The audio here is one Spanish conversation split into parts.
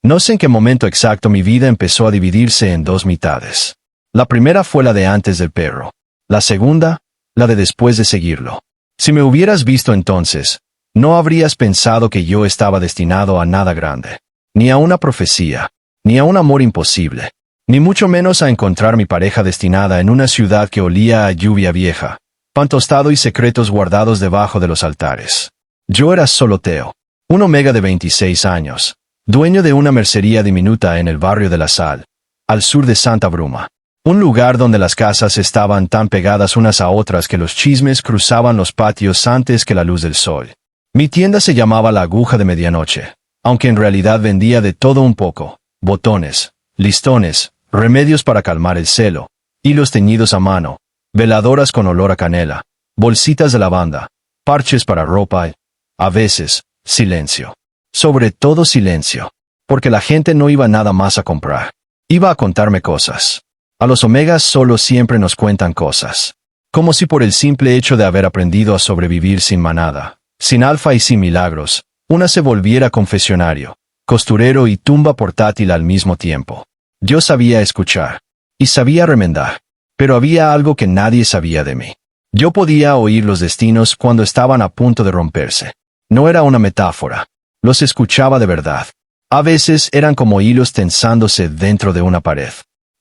No sé en qué momento exacto mi vida empezó a dividirse en dos mitades. La primera fue la de antes del perro. La segunda, la de después de seguirlo. Si me hubieras visto entonces, no habrías pensado que yo estaba destinado a nada grande, ni a una profecía, ni a un amor imposible, ni mucho menos a encontrar mi pareja destinada en una ciudad que olía a lluvia vieja, pan tostado y secretos guardados debajo de los altares. Yo era solo Teo, un omega de 26 años, dueño de una mercería diminuta en el barrio de La Sal, al sur de Santa Bruma. Un lugar donde las casas estaban tan pegadas unas a otras que los chismes cruzaban los patios antes que la luz del sol. Mi tienda se llamaba La Aguja de Medianoche, aunque en realidad vendía de todo un poco: botones, listones, remedios para calmar el celo, hilos teñidos a mano, veladoras con olor a canela, bolsitas de lavanda, parches para ropa y, a veces, silencio. Sobre todo silencio, porque la gente no iba nada más a comprar. Iba a contarme cosas. A los omegas solo siempre nos cuentan cosas. Como si por el simple hecho de haber aprendido a sobrevivir sin manada, sin alfa y sin milagros, una se volviera confesionario, costurero y tumba portátil al mismo tiempo. Yo sabía escuchar. Y sabía remendar. Pero había algo que nadie sabía de mí. Yo podía oír los destinos cuando estaban a punto de romperse. No era una metáfora. Los escuchaba de verdad. A veces eran como hilos tensándose dentro de una pared.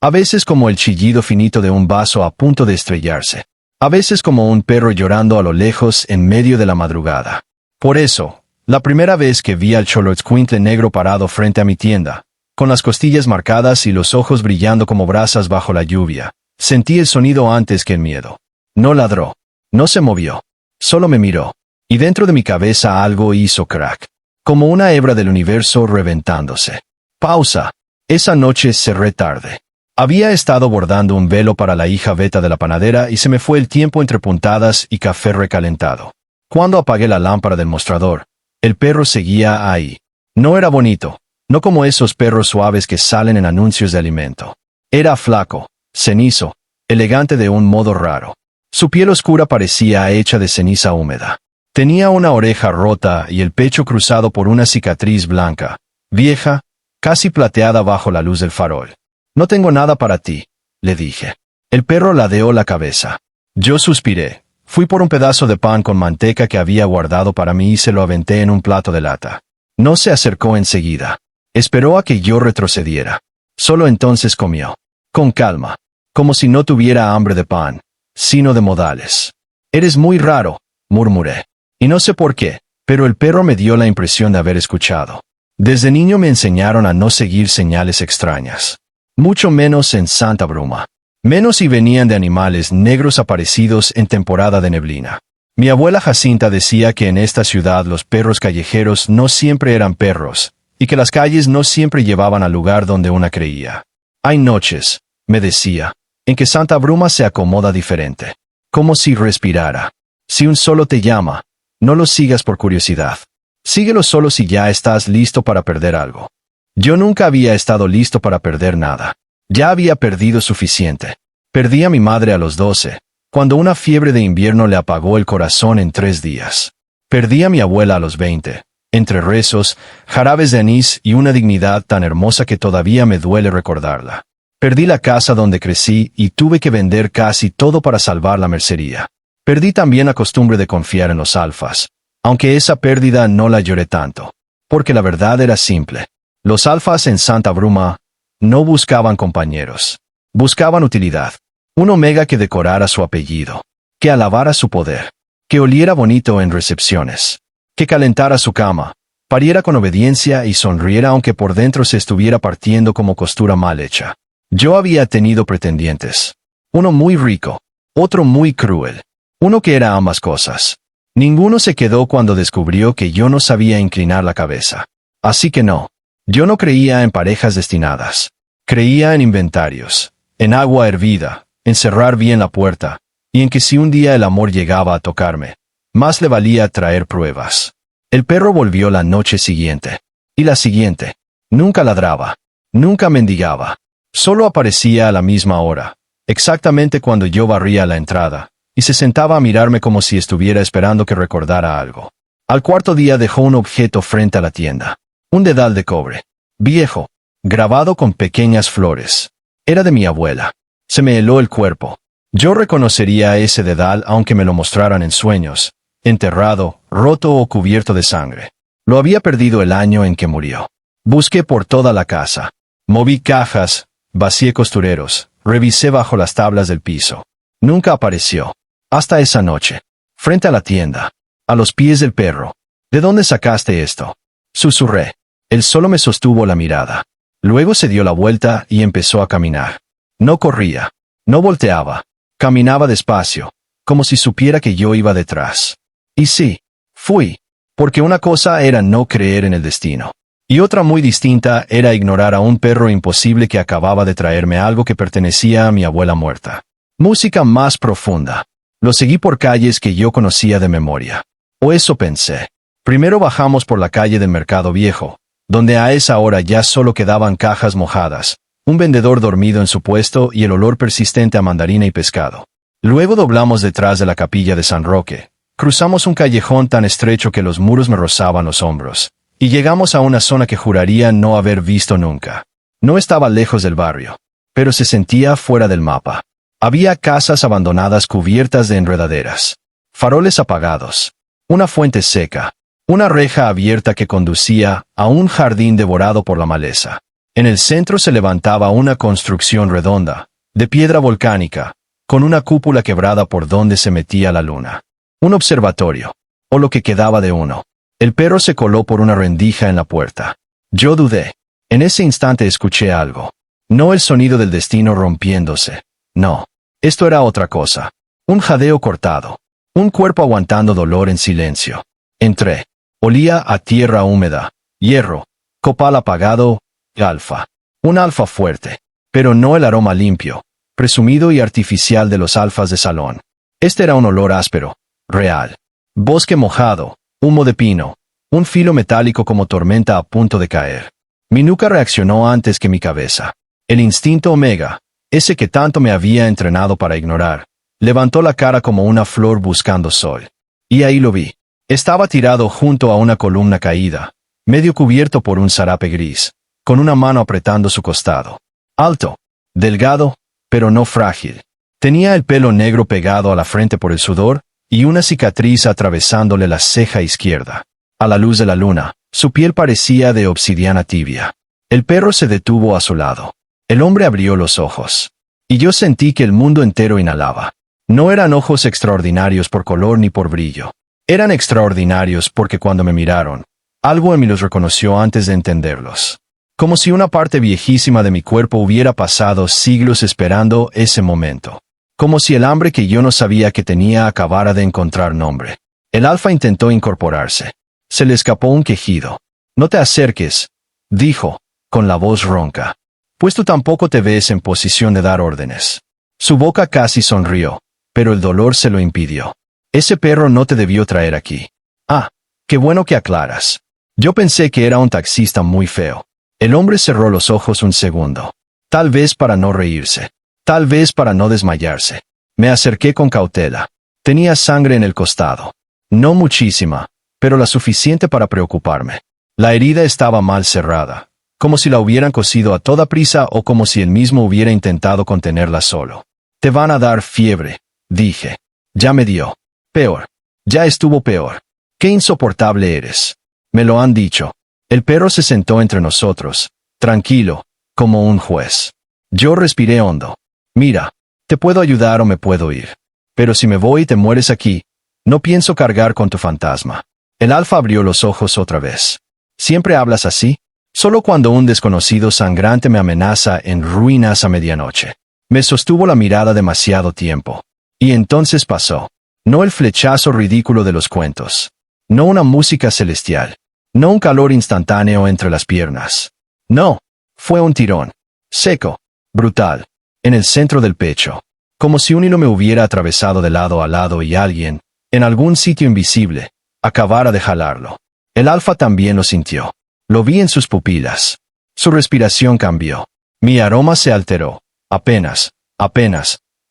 A veces como el chillido finito de un vaso a punto de estrellarse. A veces como un perro llorando a lo lejos en medio de la madrugada. Por eso, la primera vez que vi al Xoloitzcuintle negro parado frente a mi tienda, con las costillas marcadas y los ojos brillando como brasas bajo la lluvia, sentí el sonido antes que el miedo. No ladró. No se movió. Solo me miró. Y dentro de mi cabeza algo hizo crack. Como una hebra del universo reventándose. Pausa. Esa noche cerré tarde. Había estado bordando un velo para la hija Beta de la panadera y se me fue el tiempo entre puntadas y café recalentado. Cuando apagué la lámpara del mostrador, el perro seguía ahí. No era bonito, no como esos perros suaves que salen en anuncios de alimento. Era flaco, cenizo, elegante de un modo raro. Su piel oscura parecía hecha de ceniza húmeda. Tenía una oreja rota y el pecho cruzado por una cicatriz blanca, vieja, casi plateada bajo la luz del farol. «No tengo nada para ti», le dije. El perro ladeó la cabeza. Yo suspiré. Fui por un pedazo de pan con manteca que había guardado para mí y se lo aventé en un plato de lata. No se acercó enseguida. Esperó a que yo retrocediera. Solo entonces comió. Con calma. Como si no tuviera hambre de pan, sino de modales. «Eres muy raro», murmuré. Y no sé por qué, pero el perro me dio la impresión de haber escuchado. Desde niño me enseñaron a no seguir señales extrañas. Mucho menos en Santa Bruma. Menos si venían de animales negros aparecidos en temporada de neblina. Mi abuela Jacinta decía que en esta ciudad los perros callejeros no siempre eran perros, y que las calles no siempre llevaban al lugar donde una creía. Hay noches, me decía, en que Santa Bruma se acomoda diferente. Como si respirara. Si un solo te llama, no lo sigas por curiosidad. Síguelo solo si ya estás listo para perder algo. Yo nunca había estado listo para perder nada. Ya había perdido suficiente. Perdí a mi madre a los 12, cuando una fiebre de invierno le apagó el corazón en 3 días. Perdí a mi abuela a los 20, entre rezos, jarabes de anís y una dignidad tan hermosa que todavía me duele recordarla. Perdí la casa donde crecí y tuve que vender casi todo para salvar la mercería. Perdí también la costumbre de confiar en los alfas, aunque esa pérdida no la lloré tanto, porque la verdad era simple. Los alfas en Santa Bruma no buscaban compañeros. Buscaban utilidad. Un omega que decorara su apellido. Que alabara su poder. Que oliera bonito en recepciones. Que calentara su cama. Pariera con obediencia y sonriera aunque por dentro se estuviera partiendo como costura mal hecha. Yo había tenido pretendientes. Uno muy rico. Otro muy cruel. Uno que era ambas cosas. Ninguno se quedó cuando descubrió que yo no sabía inclinar la cabeza. Así que no. Yo no creía en parejas destinadas. Creía en inventarios, en agua hervida, en cerrar bien la puerta, y en que si un día el amor llegaba a tocarme, más le valía traer pruebas. El perro volvió la noche siguiente. Y la siguiente. Nunca ladraba. Nunca mendigaba. Solo aparecía a la misma hora, exactamente cuando yo barría la entrada, y se sentaba a mirarme como si estuviera esperando que recordara algo. Al cuarto día dejó un objeto frente a la tienda. Un dedal de cobre. viejo, grabado con pequeñas flores. Era de mi abuela. Se me heló el cuerpo. Yo reconocería a ese dedal aunque me lo mostraran en sueños, enterrado, roto o cubierto de sangre. Lo había perdido el año en que murió. Busqué por toda la casa. Moví cajas, vacié costureros, revisé bajo las tablas del piso. Nunca apareció. Hasta esa noche. Frente a la tienda. A los pies del perro. ¿De dónde sacaste esto? Susurré. Él solo me sostuvo la mirada. Luego se dio la vuelta y empezó a caminar. No corría. No volteaba. Caminaba despacio, como si supiera que yo iba detrás. Y sí, fui. Porque una cosa era no creer en el destino. Y otra muy distinta era ignorar a un perro imposible que acababa de traerme algo que pertenecía a mi abuela muerta. Música más profunda. Lo seguí por calles que yo conocía de memoria. O eso pensé. Primero bajamos por la calle del Mercado Viejo, donde a esa hora ya solo quedaban cajas mojadas, un vendedor dormido en su puesto y el olor persistente a mandarina y pescado. Luego doblamos detrás de la capilla de San Roque, cruzamos un callejón tan estrecho que los muros me rozaban los hombros, y llegamos a una zona que juraría no haber visto nunca. No estaba lejos del barrio, pero se sentía fuera del mapa. Había casas abandonadas cubiertas de enredaderas, faroles apagados, una fuente seca, una reja abierta que conducía a un jardín devorado por la maleza. En el centro se levantaba una construcción redonda, de piedra volcánica, con una cúpula quebrada por donde se metía la luna. Un observatorio, o lo que quedaba de uno. El perro se coló por una rendija en la puerta. Yo dudé. En ese instante escuché algo. No el sonido del destino rompiéndose. No. Esto era otra cosa. Un jadeo cortado. Un cuerpo aguantando dolor en silencio. Entré. Olía a tierra húmeda, hierro, copal apagado, alfa. Un alfa fuerte. Pero no el aroma limpio, presumido y artificial de los alfas de salón. Este era un olor áspero, real. Bosque mojado, humo de pino, un filo metálico como tormenta a punto de caer. Mi nuca reaccionó antes que mi cabeza. El instinto omega, ese que tanto me había entrenado para ignorar, levantó la cara como una flor buscando sol. Y ahí lo vi. Estaba tirado junto a una columna caída, medio cubierto por un zarape gris, con una mano apretando su costado. Alto, delgado, pero no frágil. Tenía el pelo negro pegado a la frente por el sudor, y una cicatriz atravesándole la ceja izquierda. A la luz de la luna, su piel parecía de obsidiana tibia. El perro se detuvo a su lado. El hombre abrió los ojos. Y yo sentí que el mundo entero inhalaba. No eran ojos extraordinarios por color ni por brillo. Eran extraordinarios porque cuando me miraron, algo en mí los reconoció antes de entenderlos. Como si una parte viejísima de mi cuerpo hubiera pasado siglos esperando ese momento. Como si el hambre que yo no sabía que tenía acabara de encontrar nombre. El alfa intentó incorporarse. Se le escapó un quejido. «No te acerques», dijo, con la voz ronca. «Pues tú tampoco te ves en posición de dar órdenes». Su boca casi sonrió, pero el dolor se lo impidió. «Ese perro no te debió traer aquí». «Ah, qué bueno que aclaras. Yo pensé que era un taxista muy feo». El hombre cerró los ojos un segundo. Tal vez para no reírse. Tal vez para no desmayarse. Me acerqué con cautela. Tenía sangre en el costado. No muchísima, pero la suficiente para preocuparme. La herida estaba mal cerrada, como si la hubieran cosido a toda prisa o como si él mismo hubiera intentado contenerla solo. «Te van a dar fiebre», dije. «Ya me dio. Peor. Ya estuvo peor. Qué insoportable eres. Me lo han dicho». El perro se sentó entre nosotros, tranquilo, como un juez. Yo respiré hondo. «Mira, te puedo ayudar o me puedo ir. Pero si me voy y te mueres aquí, no pienso cargar con tu fantasma». El alfa abrió los ojos otra vez. «¿Siempre hablas así?» «Solo cuando un desconocido sangrante me amenaza en ruinas a medianoche». Me sostuvo la mirada demasiado tiempo. Y entonces pasó. No el flechazo ridículo de los cuentos. No una música celestial. No un calor instantáneo entre las piernas. No, fue un tirón. Seco, brutal, en el centro del pecho. Como si un hilo me hubiera atravesado de lado a lado y alguien, en algún sitio invisible, acabara de jalarlo. El alfa también lo sintió. Lo vi en sus pupilas. Su respiración cambió. Mi aroma se alteró. Apenas,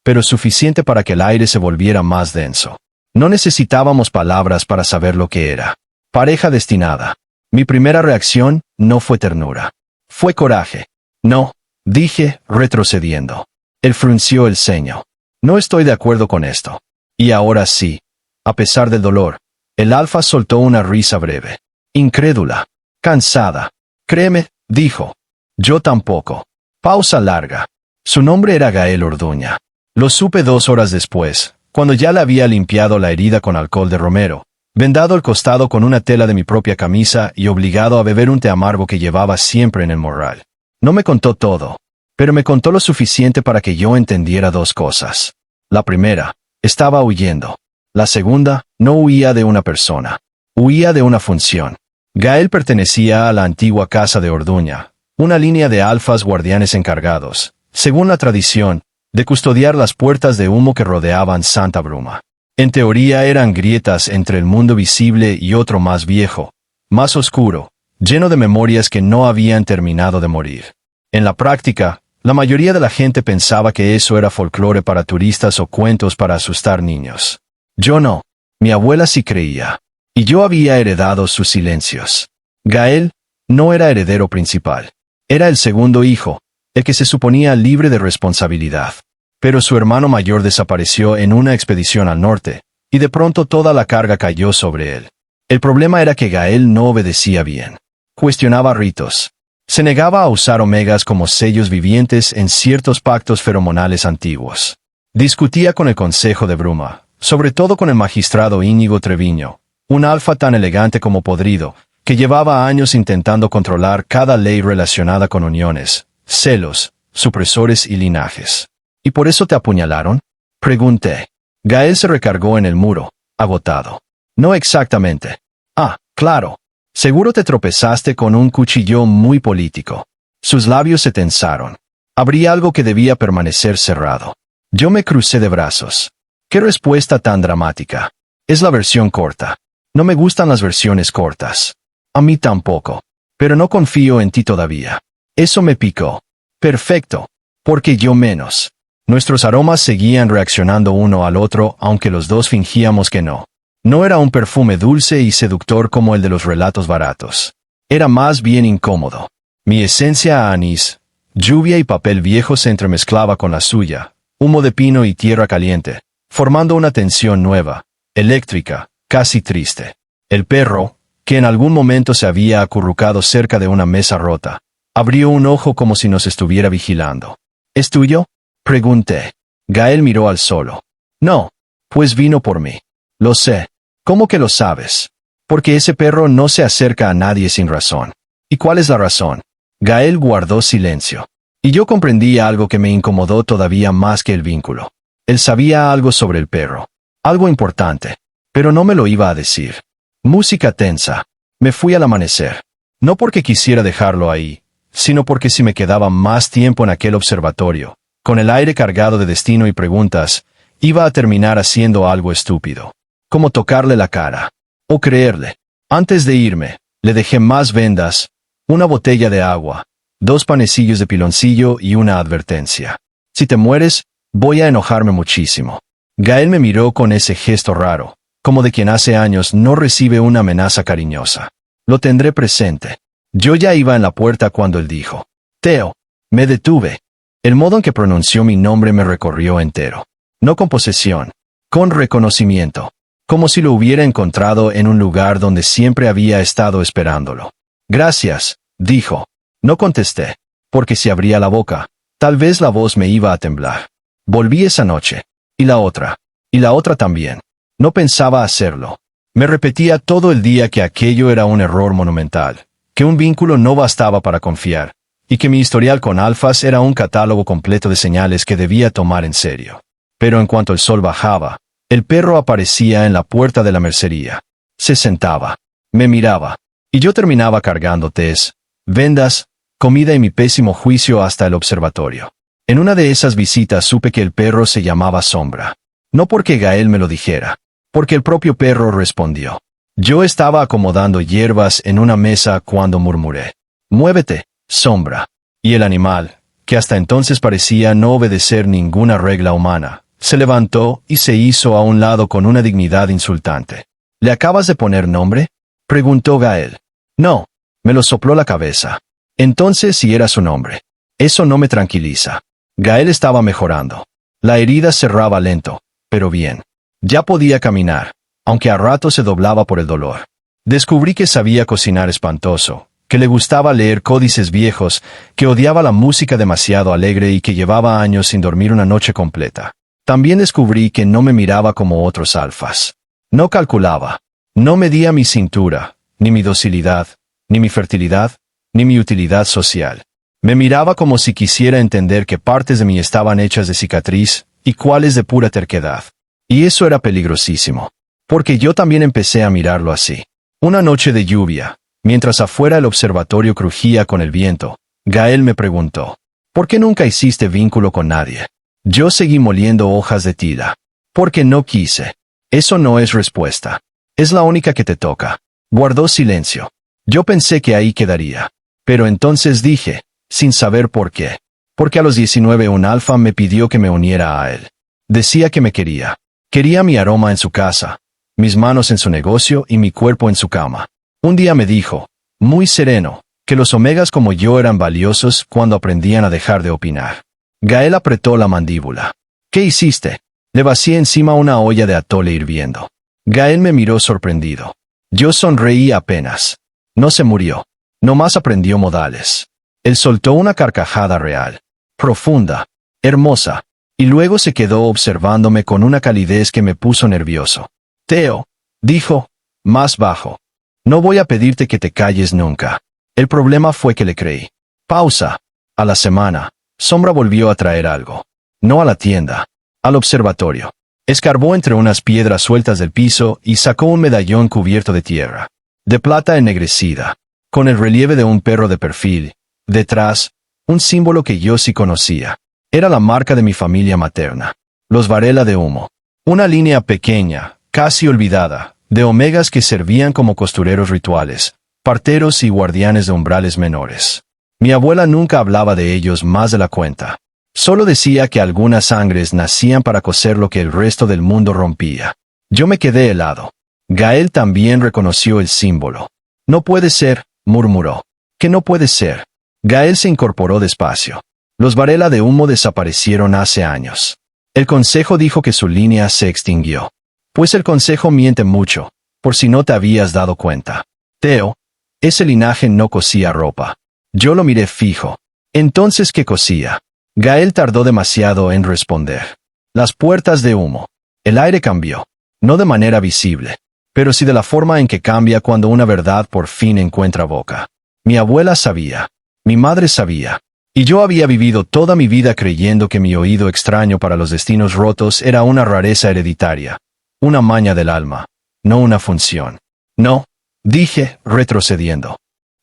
pero suficiente para que el aire se volviera más denso. No necesitábamos palabras para saber lo que era. Pareja destinada. Mi primera reacción no fue ternura. Fue coraje. No, dije, retrocediendo. Él frunció el ceño. No estoy de acuerdo con esto. Y ahora sí. A pesar del dolor, el alfa soltó una risa breve. Incrédula. Cansada. Créeme, dijo. Yo tampoco. Pausa larga. Su nombre era Gael Orduña. Lo supe 2 horas después, cuando ya le había limpiado la herida con alcohol de romero, vendado el costado con una tela de mi propia camisa y obligado a beber un té amargo que llevaba siempre en el morral. No me contó todo, pero me contó lo suficiente para que yo entendiera 2 cosas. La primera, estaba huyendo. La segunda, no huía de una persona. Huía de una función. Gael pertenecía a la antigua casa de Orduña, una línea de alfas guardianes encargados, según la tradición, de custodiar las puertas de humo que rodeaban Santa Bruma. En teoría eran grietas entre el mundo visible y otro más viejo, más oscuro, lleno de memorias que no habían terminado de morir. En la práctica, la mayoría de la gente pensaba que eso era folclore para turistas o cuentos para asustar niños. Yo no. Mi abuela sí creía. Y yo había heredado sus silencios. Gael no era heredero principal. Era el segundo hijo, el que se suponía libre de responsabilidad. Pero su hermano mayor desapareció en una expedición al norte, y de pronto toda la carga cayó sobre él. El problema era que Gael no obedecía bien. Cuestionaba ritos. Se negaba a usar omegas como sellos vivientes en ciertos pactos feromonales antiguos. Discutía con el Consejo de Bruma, sobre todo con el magistrado Íñigo Treviño, un alfa tan elegante como podrido, que llevaba años intentando controlar cada ley relacionada con uniones, celos, supresores y linajes. ¿Y por eso te apuñalaron? Pregunté. Gael se recargó en el muro, agotado. No exactamente. Ah, claro. Seguro te tropezaste con un cuchillo muy político. Sus labios se tensaron. Habría algo que debía permanecer cerrado. Yo me crucé de brazos. ¡Qué respuesta tan dramática! Es la versión corta. No me gustan las versiones cortas. A mí tampoco. Pero no confío en ti todavía. Eso me picó. Perfecto. Porque yo menos. Nuestros aromas seguían reaccionando uno al otro, aunque los dos fingíamos que no. No era un perfume dulce y seductor como el de los relatos baratos. Era más bien incómodo. Mi esencia a anís, lluvia y papel viejo se entremezclaba con la suya, humo de pino y tierra caliente, formando una tensión nueva, eléctrica, casi triste. El perro, que en algún momento se había acurrucado cerca de una mesa rota, abrió un ojo como si nos estuviera vigilando. ¿Es tuyo? Pregunté. Gael miró al suelo. No, pues vino por mí. Lo sé. ¿Cómo que lo sabes? Porque ese perro no se acerca a nadie sin razón. ¿Y cuál es la razón? Gael guardó silencio. Y yo comprendí algo que me incomodó todavía más que el vínculo. Él sabía algo sobre el perro. Algo importante. Pero no me lo iba a decir. Música tensa. Me fui al amanecer. No porque quisiera dejarlo ahí, sino porque si me quedaba más tiempo en aquel observatorio, con el aire cargado de destino y preguntas, iba a terminar haciendo algo estúpido. Como tocarle la cara. O creerle. Antes de irme, le dejé más vendas, una botella de agua, 2 panecillos de piloncillo y una advertencia. Si te mueres, voy a enojarme muchísimo. Gael me miró con ese gesto raro, como de quien hace años no recibe una amenaza cariñosa. Lo tendré presente. Yo ya iba en la puerta cuando él dijo. Teo. Me detuve. El modo en que pronunció mi nombre me recorrió entero. No con posesión. Con reconocimiento. Como si lo hubiera encontrado en un lugar donde siempre había estado esperándolo. Gracias, dijo. No contesté, porque si abría la boca, tal vez la voz me iba a temblar. Volví esa noche. Y la otra también. No pensaba hacerlo. Me repetía todo el día que aquello era un error monumental, que un vínculo no bastaba para confiar, y que mi historial con alfas era un catálogo completo de señales que debía tomar en serio. Pero en cuanto el sol bajaba, el perro aparecía en la puerta de la mercería. Se sentaba. Me miraba. Y yo terminaba cargando tés, vendas, comida y mi pésimo juicio hasta el observatorio. En una de esas visitas supe que el perro se llamaba Sombra. No porque Gael me lo dijera. Porque el propio perro respondió. Yo estaba acomodando hierbas en una mesa cuando murmuré. Muévete, Sombra. Y el animal, que hasta entonces parecía no obedecer ninguna regla humana, se levantó y se hizo a un lado con una dignidad insultante. ¿Le acabas de poner nombre? Preguntó Gael. No, me lo sopló la cabeza. Entonces, si era su nombre. Eso no me tranquiliza. Gael estaba mejorando. La herida cerraba lento, pero bien. Ya podía caminar, aunque a ratos se doblaba por el dolor. Descubrí que sabía cocinar espantoso, que le gustaba leer códices viejos, que odiaba la música demasiado alegre y que llevaba años sin dormir una noche completa. También descubrí que no me miraba como otros alfas. No calculaba. No medía mi cintura, ni mi docilidad, ni mi fertilidad, ni mi utilidad social. Me miraba como si quisiera entender qué partes de mí estaban hechas de cicatriz y cuáles de pura terquedad. Y eso era peligrosísimo, porque yo también empecé a mirarlo así. Una noche de lluvia, mientras afuera el observatorio crujía con el viento, Gael me preguntó, ¿por qué nunca hiciste vínculo con nadie? Yo seguí moliendo hojas de tila. Porque no quise. Eso no es respuesta. Es la única que te toca. Guardó silencio. Yo pensé que ahí quedaría. Pero entonces dije, sin saber por qué. Porque a los 19 un alfa me pidió que me uniera a él. Decía que me quería. Quería mi aroma en su casa, mis manos en su negocio y mi cuerpo en su cama. Un día me dijo, muy sereno, que los omegas como yo eran valiosos cuando aprendían a dejar de opinar. Gael apretó la mandíbula. ¿Qué hiciste? Le vacié encima una olla de atole hirviendo. Gael me miró sorprendido. Yo sonreí apenas. No se murió. Nomás aprendió modales. Él soltó una carcajada real, profunda, hermosa, y luego se quedó observándome con una calidez que me puso nervioso. Theo, dijo, más bajo. No voy a pedirte que te calles nunca. El problema fue que le creí. Pausa. A la semana, Sombra volvió a traer algo. No a la tienda, al observatorio. Escarbó entre unas piedras sueltas del piso y sacó un medallón cubierto de tierra, de plata ennegrecida, con el relieve de un perro de perfil. Detrás, un símbolo que yo sí conocía. Era la marca de mi familia materna. Los Varela de Humo. Una línea pequeña, casi olvidada, de omegas que servían como costureros rituales, parteros y guardianes de umbrales menores. Mi abuela nunca hablaba de ellos más de la cuenta. Solo decía que algunas sangres nacían para coser lo que el resto del mundo rompía. Yo me quedé helado. Gael también reconoció el símbolo. No puede ser, murmuró. ¿Qué no puede ser? Gael se incorporó despacio. Los Varela de Humo desaparecieron hace años. El consejo dijo que su línea se extinguió. Pues el consejo miente mucho, por si no te habías dado cuenta. Theo, ese linaje no cosía ropa. Yo lo miré fijo. Entonces, ¿qué cosía? Gael tardó demasiado en responder. Las puertas de humo. El aire cambió. No de manera visible, pero sí de la forma en que cambia cuando una verdad por fin encuentra boca. Mi abuela sabía. Mi madre sabía. Y yo había vivido toda mi vida creyendo que mi oído extraño para los destinos rotos era una rareza hereditaria. Una maña del alma. No una función. No, dije, retrocediendo.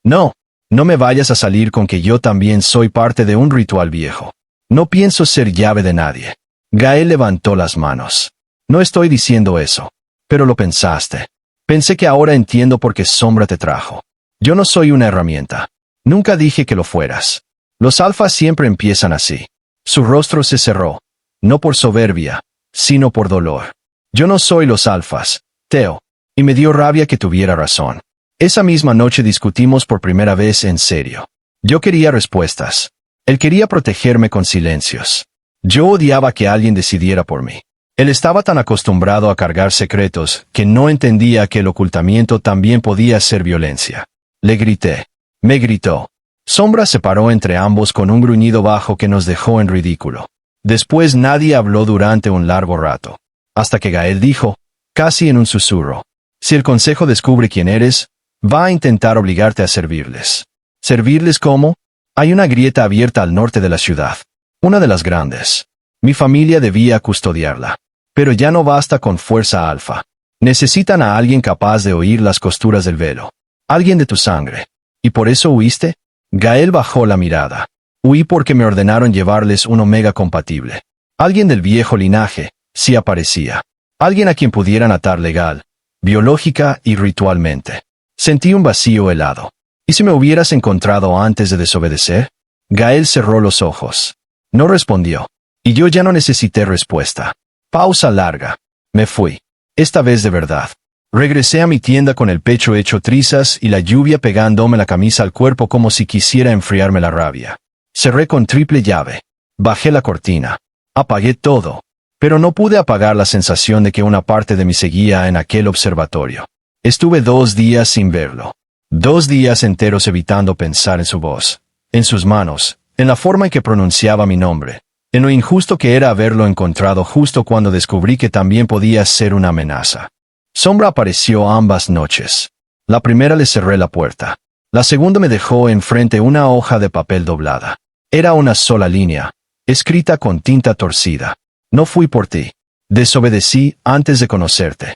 No, no me vayas a salir con que yo también soy parte de un ritual viejo. No pienso ser llave de nadie. Gael levantó las manos. No estoy diciendo eso. Pero lo pensaste. Pensé que ahora entiendo por qué Sombra te trajo. Yo no soy una herramienta. Nunca dije que lo fueras. Los alfas siempre empiezan así. Su rostro se cerró. No por soberbia, sino por dolor. Yo no soy los alfas, Theo. Y me dio rabia que tuviera razón. Esa misma noche discutimos por primera vez en serio. Yo quería respuestas. Él quería protegerme con silencios. Yo odiaba que alguien decidiera por mí. Él estaba tan acostumbrado a cargar secretos que no entendía que el ocultamiento también podía ser violencia. Le grité. Me gritó. Sombra se paró entre ambos con un gruñido bajo que nos dejó en ridículo. Después nadie habló durante un largo rato. Hasta que Gael dijo, casi en un susurro. Si el consejo descubre quién eres, va a intentar obligarte a servirles. ¿Servirles cómo? Hay una grieta abierta al norte de la ciudad. Una de las grandes. Mi familia debía custodiarla. Pero ya no basta con fuerza alfa. Necesitan a alguien capaz de oír las costuras del velo. Alguien de tu sangre. ¿Y por eso huiste? Gael bajó la mirada. Huí porque me ordenaron llevarles un omega compatible. Alguien del viejo linaje, si aparecía. Alguien a quien pudieran atar legal, biológica y ritualmente. Sentí un vacío helado. ¿Y si me hubieras encontrado antes de desobedecer? Gael cerró los ojos. No respondió. Y yo ya no necesité respuesta. Pausa larga. Me fui. Esta vez de verdad. Regresé a mi tienda con el pecho hecho trizas y la lluvia pegándome la camisa al cuerpo como si quisiera enfriarme la rabia. Cerré con triple llave. Bajé la cortina. Apagué todo. Pero no pude apagar la sensación de que una parte de mí seguía en aquel observatorio. Estuve 2 días sin verlo. 2 días enteros evitando pensar en su voz, en sus manos, en la forma en que pronunciaba mi nombre, en lo injusto que era haberlo encontrado justo cuando descubrí que también podía ser una amenaza. Sombra apareció ambas noches. La primera le cerré la puerta. La segunda me dejó enfrente una hoja de papel doblada. Era una sola línea, escrita con tinta torcida. No fui por ti. Desobedecí antes de conocerte.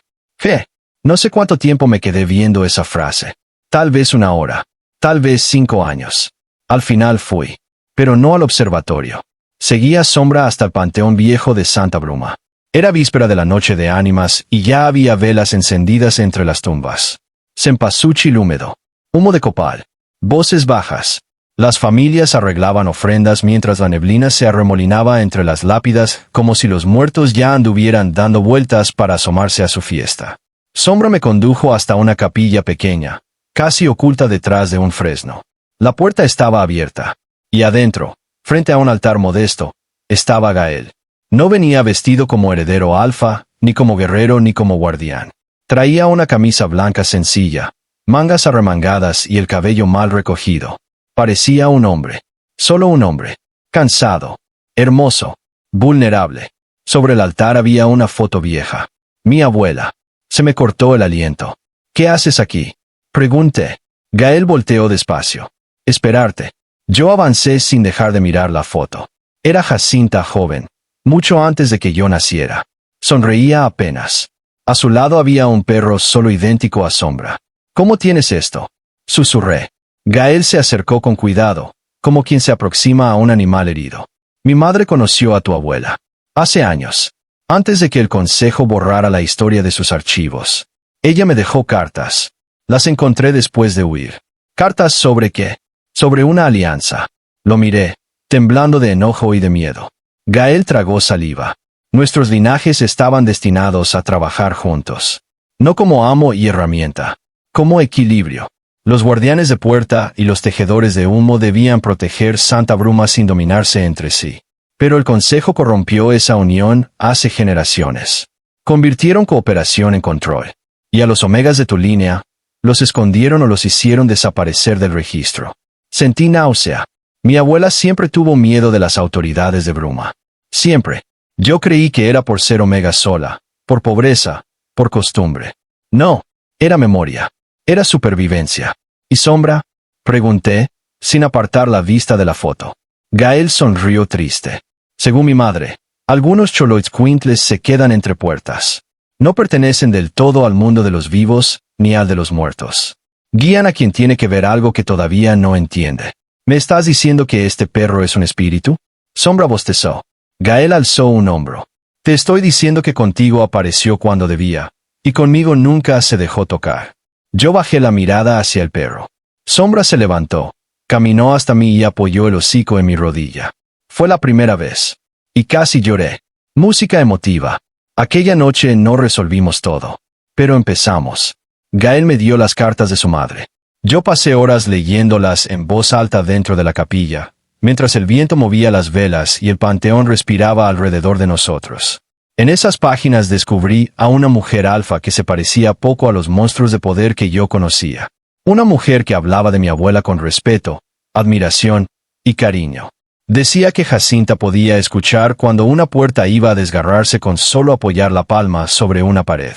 No sé cuánto tiempo me quedé viendo esa frase. Tal vez 1 hora. Tal vez 5 años. Al final fui. Pero no al observatorio. Seguí a Sombra hasta el Panteón Viejo de Santa Bruma. Era víspera de la Noche de Ánimas y ya había velas encendidas entre las tumbas. Cempasúchil húmedo. Humo de copal. Voces bajas. Las familias arreglaban ofrendas mientras la neblina se arremolinaba entre las lápidas como si los muertos ya anduvieran dando vueltas para asomarse a su fiesta. Sombra me condujo hasta una capilla pequeña, casi oculta detrás de un fresno. La puerta estaba abierta. Y adentro, frente a un altar modesto, estaba Gael. No venía vestido como heredero alfa, ni como guerrero ni como guardián. Traía una camisa blanca sencilla, mangas arremangadas y el cabello mal recogido. Parecía un hombre. Solo un hombre. Cansado. Hermoso. Vulnerable. Sobre el altar había una foto vieja. Mi abuela. Se me cortó el aliento. ¿Qué haces aquí? Pregunté. Gael volteó despacio. Esperarte. Yo avancé sin dejar de mirar la foto. Era Jacinta joven. Mucho antes de que yo naciera. Sonreía apenas. A su lado había un perro solo idéntico a Sombra. ¿Cómo tienes esto? Susurré. Gael se acercó con cuidado, como quien se aproxima a un animal herido. Mi madre conoció a tu abuela. Hace años. Antes de que el consejo borrara la historia de sus archivos. Ella me dejó cartas. Las encontré después de huir. ¿Cartas sobre qué? Sobre una alianza. Lo miré, temblando de enojo y de miedo. Gael tragó saliva. Nuestros linajes estaban destinados a trabajar juntos. No como amo y herramienta. Como equilibrio. Los guardianes de puerta y los tejedores de humo debían proteger Santa Bruma sin dominarse entre sí. Pero el consejo corrompió esa unión hace generaciones. Convirtieron cooperación en control. Y a los omegas de tu línea, los escondieron o los hicieron desaparecer del registro. Sentí náusea. Mi abuela siempre tuvo miedo de las autoridades de Bruma. Siempre. Yo creí que era por ser omega sola, por pobreza, por costumbre. No, era memoria. Era supervivencia. ¿Y Sombra? Pregunté, sin apartar la vista de la foto. Gael sonrió triste. Según mi madre, algunos Xoloitzcuintles se quedan entre puertas. No pertenecen del todo al mundo de los vivos, ni al de los muertos. Guían a quien tiene que ver algo que todavía no entiende. ¿Me estás diciendo que este perro es un espíritu? Sombra bostezó. Gael alzó un hombro. Te estoy diciendo que contigo apareció cuando debía, y conmigo nunca se dejó tocar. Yo bajé la mirada hacia el perro. Sombra se levantó, caminó hasta mí y apoyó el hocico en mi rodilla. Fue la primera vez. Y casi lloré. Música emotiva. Aquella noche no resolvimos todo. Pero empezamos. Gael me dio las cartas de su madre. Yo pasé horas leyéndolas en voz alta dentro de la capilla, mientras el viento movía las velas y el panteón respiraba alrededor de nosotros. En esas páginas descubrí a una mujer alfa que se parecía poco a los monstruos de poder que yo conocía. Una mujer que hablaba de mi abuela con respeto, admiración y cariño. Decía que Jacinta podía escuchar cuando una puerta iba a desgarrarse con solo apoyar la palma sobre una pared.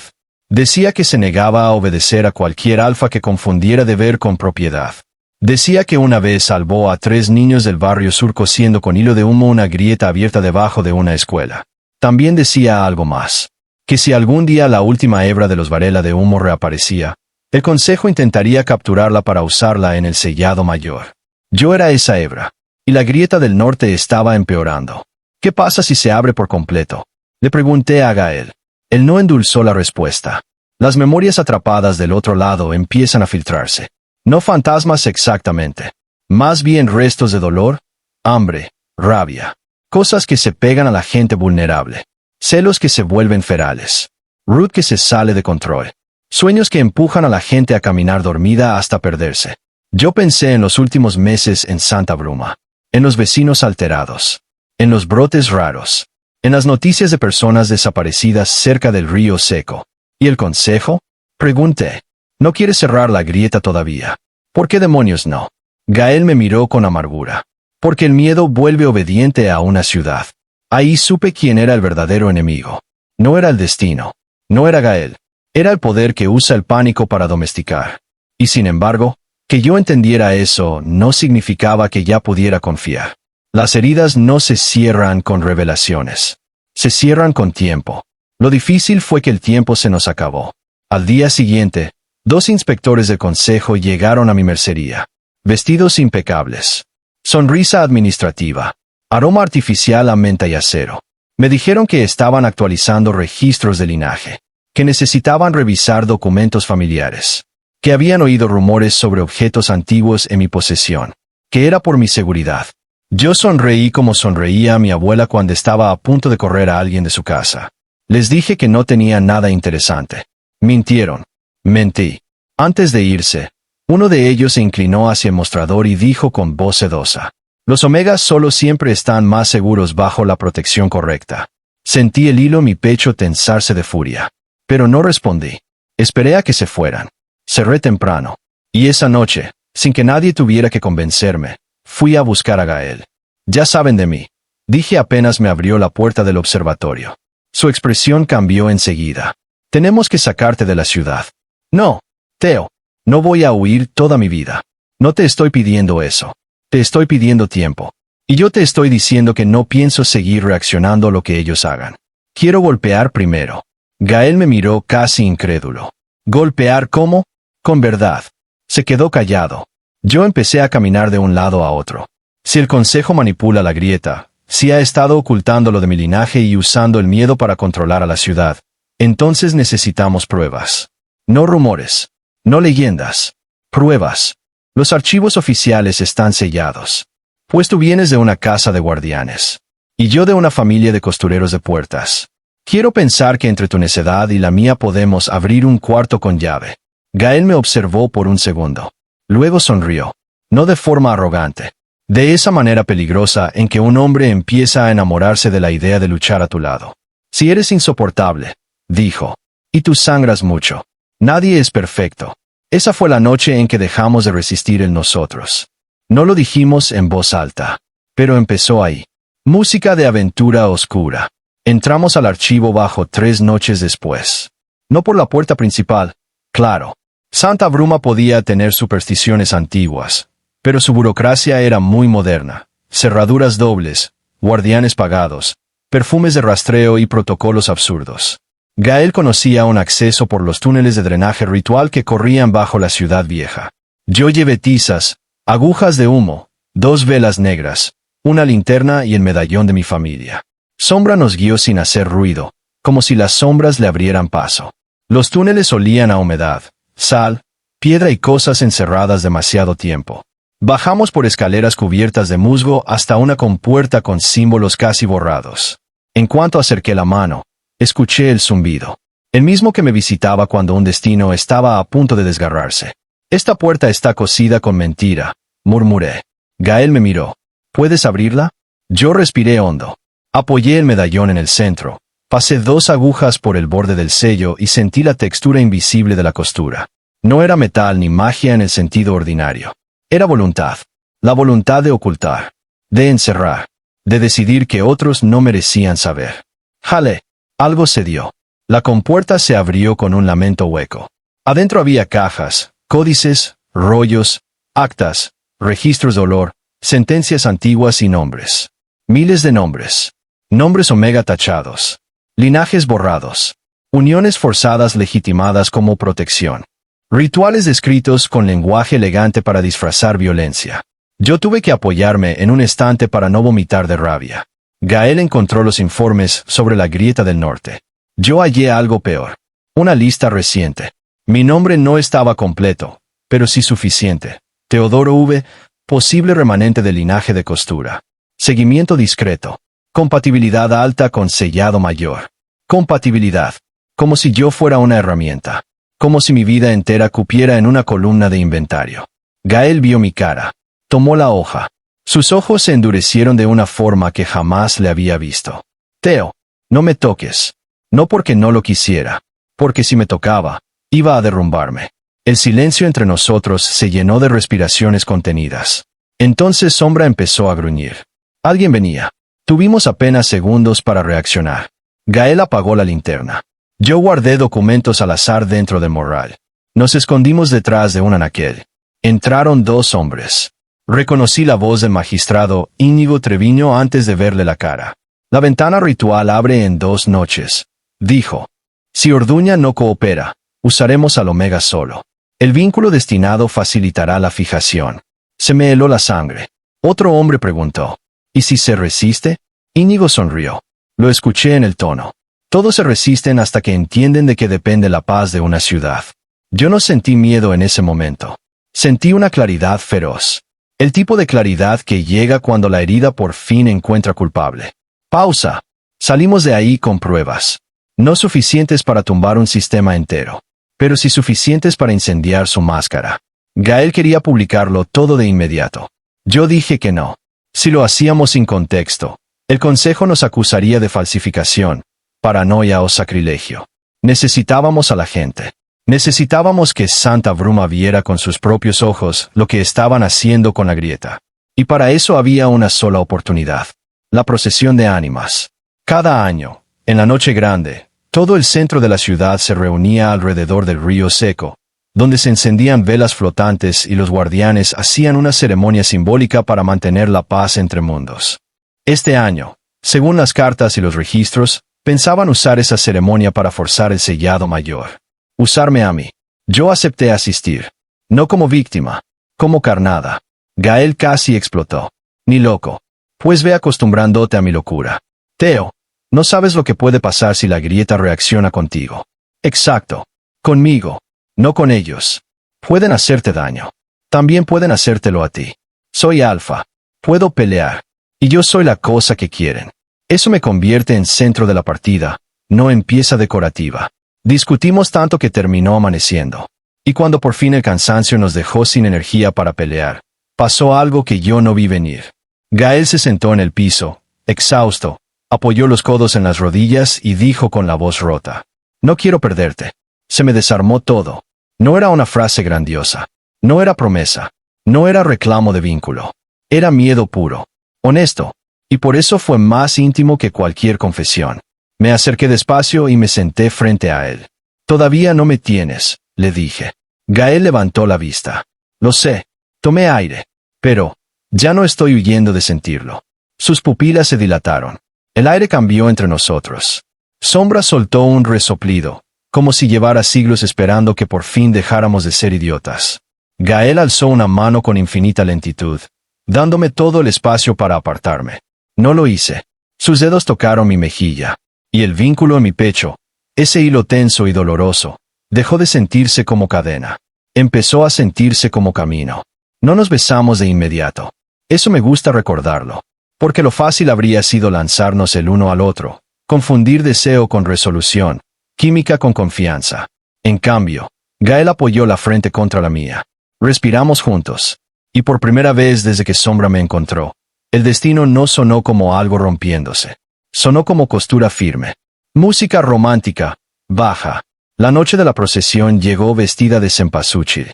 Decía que se negaba a obedecer a cualquier alfa que confundiera deber con propiedad. Decía que una vez salvó a 3 niños del barrio sur cosiendo con hilo de humo una grieta abierta debajo de una escuela. También decía algo más. Que si algún día la última hebra de los Varela de humo reaparecía, el consejo intentaría capturarla para usarla en el sellado mayor. Yo era esa hebra. Y la grieta del norte estaba empeorando. ¿Qué pasa si se abre por completo? Le pregunté a Gael. Él no endulzó la respuesta. Las memorias atrapadas del otro lado empiezan a filtrarse. No fantasmas exactamente. Más bien restos de dolor, hambre, rabia. Cosas que se pegan a la gente vulnerable. Celos que se vuelven ferales. Ruth que se sale de control. Sueños que empujan a la gente a caminar dormida hasta perderse. Yo pensé en los últimos meses en Santa Bruma, en los vecinos alterados, en los brotes raros, en las noticias de personas desaparecidas cerca del río seco. ¿Y el consejo? Pregunté. ¿No quieres cerrar la grieta todavía? ¿Por qué demonios no? Gael me miró con amargura. Porque el miedo vuelve obediente a una ciudad. Ahí supe quién era el verdadero enemigo. No era el destino. No era Gael. Era el poder que usa el pánico para domesticar. Y sin embargo, que yo entendiera eso no significaba que ya pudiera confiar. Las heridas no se cierran con revelaciones. Se cierran con tiempo. Lo difícil fue que el tiempo se nos acabó. Al día siguiente, 2 inspectores del consejo llegaron a mi mercería. Vestidos impecables. Sonrisa administrativa. Aroma artificial a menta y acero. Me dijeron que estaban actualizando registros de linaje. Que necesitaban revisar documentos familiares. Que habían oído rumores sobre objetos antiguos en mi posesión. Que era por mi seguridad. Yo sonreí como sonreía mi abuela cuando estaba a punto de correr a alguien de su casa. Les dije que no tenía nada interesante. Mintieron. Mentí. Antes de irse, uno de ellos se inclinó hacia el mostrador y dijo con voz sedosa: los omegas solo siempre están más seguros bajo la protección correcta. Sentí el hilo en mi pecho tensarse de furia. Pero no respondí. Esperé a que se fueran. Cerré temprano. Y esa noche, sin que nadie tuviera que convencerme, fui a buscar a Gael. Ya saben de mí, dije apenas me abrió la puerta del observatorio. Su expresión cambió enseguida. Tenemos que sacarte de la ciudad. No, Theo. No voy a huir toda mi vida. No te estoy pidiendo eso. Te estoy pidiendo tiempo. Y yo te estoy diciendo que no pienso seguir reaccionando a lo que ellos hagan. Quiero golpear primero. Gael me miró casi incrédulo. ¿Golpear cómo? Con verdad. Se quedó callado. Yo empecé a caminar de un lado a otro. Si el consejo manipula la grieta, si ha estado ocultando lo de mi linaje y usando el miedo para controlar a la ciudad, entonces necesitamos pruebas. No rumores. No leyendas. Pruebas. Los archivos oficiales están sellados. Pues tú vienes de una casa de guardianes. Y yo de una familia de costureros de puertas. Quiero pensar que entre tu necedad y la mía podemos abrir un cuarto con llave. Gael me observó por un segundo. Luego sonrió. No de forma arrogante. De esa manera peligrosa en que un hombre empieza a enamorarse de la idea de luchar a tu lado. Si eres insoportable, dijo. Y tú sangras mucho. Nadie es perfecto. Esa fue la noche en que dejamos de resistir el nosotros. No lo dijimos en voz alta. Pero empezó ahí. Música de aventura oscura. Entramos al archivo bajo 3 noches después. No por la puerta principal, claro. Santa Bruma podía tener supersticiones antiguas, pero su burocracia era muy moderna. Cerraduras dobles, guardianes pagados, perfumes de rastreo y protocolos absurdos. Gael conocía un acceso por los túneles de drenaje ritual que corrían bajo la ciudad vieja. Yo llevé tizas, agujas de humo, 2 velas negras, una linterna y el medallón de mi familia. Sombra nos guió sin hacer ruido, como si las sombras le abrieran paso. Los túneles olían a humedad, sal, piedra y cosas encerradas demasiado tiempo. Bajamos por escaleras cubiertas de musgo hasta una compuerta con símbolos casi borrados. En cuanto acerqué la mano, escuché el zumbido. El mismo que me visitaba cuando un destino estaba a punto de desgarrarse. Esta puerta está cosida con mentira, murmuré. Gael me miró. ¿Puedes abrirla? Yo respiré hondo. Apoyé el medallón en el centro. Pasé 2 agujas por el borde del sello y sentí la textura invisible de la costura. No era metal ni magia en el sentido ordinario. Era voluntad. La voluntad de ocultar. De encerrar. De decidir que otros no merecían saber. Jalé. Algo se dio. La compuerta se abrió con un lamento hueco. Adentro había cajas, códices, rollos, actas, registros de olor, sentencias antiguas y nombres. Miles de nombres. Nombres omega tachados. Linajes borrados. Uniones forzadas legitimadas como protección. Rituales descritos con lenguaje elegante para disfrazar violencia. Yo tuve que apoyarme en un estante para no vomitar de rabia. Gael encontró los informes sobre la grieta del norte. Yo hallé algo peor. Una lista reciente. Mi nombre no estaba completo, pero sí suficiente. Teodoro V., posible remanente del linaje de costura. Seguimiento discreto. Compatibilidad alta con sellado mayor. Compatibilidad. Como si yo fuera una herramienta. como si mi vida entera cupiera en una columna de inventario. Gael vio mi cara. Tomó la hoja. Sus ojos se endurecieron de una forma que jamás le había visto. Theo, no me toques. No porque no lo quisiera, porque si me tocaba, iba a derrumbarme. El silencio entre nosotros se llenó de respiraciones contenidas. Entonces Sombra empezó a gruñir. Alguien venía. Tuvimos apenas segundos para reaccionar. Gael apagó la linterna. Yo guardé documentos al azar dentro del morral. Nos escondimos detrás de un anaquel. Entraron 2 hombres. Reconocí la voz del magistrado Íñigo Treviño antes de verle la cara. La ventana ritual abre en 2 noches, dijo. Si Orduña no coopera, usaremos al Omega solo. El vínculo destinado facilitará la fijación. Se me heló la sangre. Otro hombre preguntó. ¿Y si se resiste? Íñigo sonrió. Lo escuché en el tono. Todos se resisten hasta que entienden de que depende la paz de una ciudad. Yo no sentí miedo en ese momento. Sentí una claridad feroz. El tipo de claridad que llega cuando la herida por fin encuentra culpable. Pausa. Salimos de ahí con pruebas. No suficientes para tumbar un sistema entero, pero sí suficientes para incendiar su máscara. Gael quería publicarlo todo de inmediato. Yo dije que no. Si lo hacíamos sin contexto, el consejo nos acusaría de falsificación, paranoia o sacrilegio. Necesitábamos a la gente. Necesitábamos que Santa Bruma viera con sus propios ojos lo que estaban haciendo con la grieta. Y para eso había una sola oportunidad. La procesión de ánimas. Cada año, en la noche grande, todo el centro de la ciudad se reunía alrededor del río seco, donde se encendían velas flotantes y los guardianes hacían una ceremonia simbólica para mantener la paz entre mundos. Este año, según las cartas y los registros, pensaban usar esa ceremonia para forzar el sellado mayor. Usarme a mí. Yo acepté asistir. No como víctima, como carnada. Gael casi explotó. Ni loco. Pues ve acostumbrándote a mi locura. Theo, no sabes lo que puede pasar si la grieta reacciona contigo. Exacto. Conmigo. No con ellos. Pueden hacerte daño. También pueden hacértelo a ti. Soy alfa. Puedo pelear. Y yo soy la cosa que quieren. Eso me convierte en centro de la partida, no en pieza decorativa. Discutimos tanto que terminó amaneciendo. Y cuando por fin el cansancio nos dejó sin energía para pelear, pasó algo que yo no vi venir. Gael se sentó en el piso, exhausto, apoyó los codos en las rodillas y dijo con la voz rota. No quiero perderte. Se me desarmó todo. No era una frase grandiosa. No era promesa. No era reclamo de vínculo. Era miedo puro. Honesto. Y por eso fue más íntimo que cualquier confesión. Me acerqué despacio y me senté frente a él. Todavía no me tienes, le dije. Gael levantó la vista. Lo sé. Tomé aire. Pero, ya no estoy huyendo de sentirlo. Sus pupilas se dilataron. El aire cambió entre nosotros. Sombra soltó un resoplido, como si llevara siglos esperando que por fin dejáramos de ser idiotas. Gael alzó una mano con infinita lentitud, dándome todo el espacio para apartarme. No lo hice. Sus dedos tocaron mi mejilla, y el vínculo en mi pecho, ese hilo tenso y doloroso, dejó de sentirse como cadena. Empezó a sentirse como camino. No nos besamos de inmediato. Eso me gusta recordarlo, porque lo fácil habría sido lanzarnos el uno al otro, confundir deseo con resolución, química con confianza. En cambio, Gael apoyó la frente contra la mía. Respiramos juntos. Y por primera vez desde que Sombra me encontró, el destino no sonó como algo rompiéndose. Sonó como costura firme. Música romántica, baja. La noche de la procesión llegó vestida de cempasúchil.